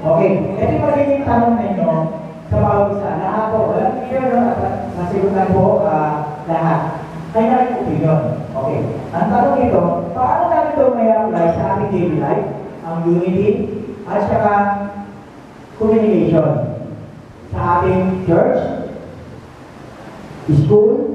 Okay, kasi magiging tanong ninyo sa bawat isa, lahat po, walang clear no, nasigutan po lahat. Kaya rin opinion. Okay, ang tanong ito, paano natin ito may apply sa ating daily life, ang unity, at saka communication sa ating church, school,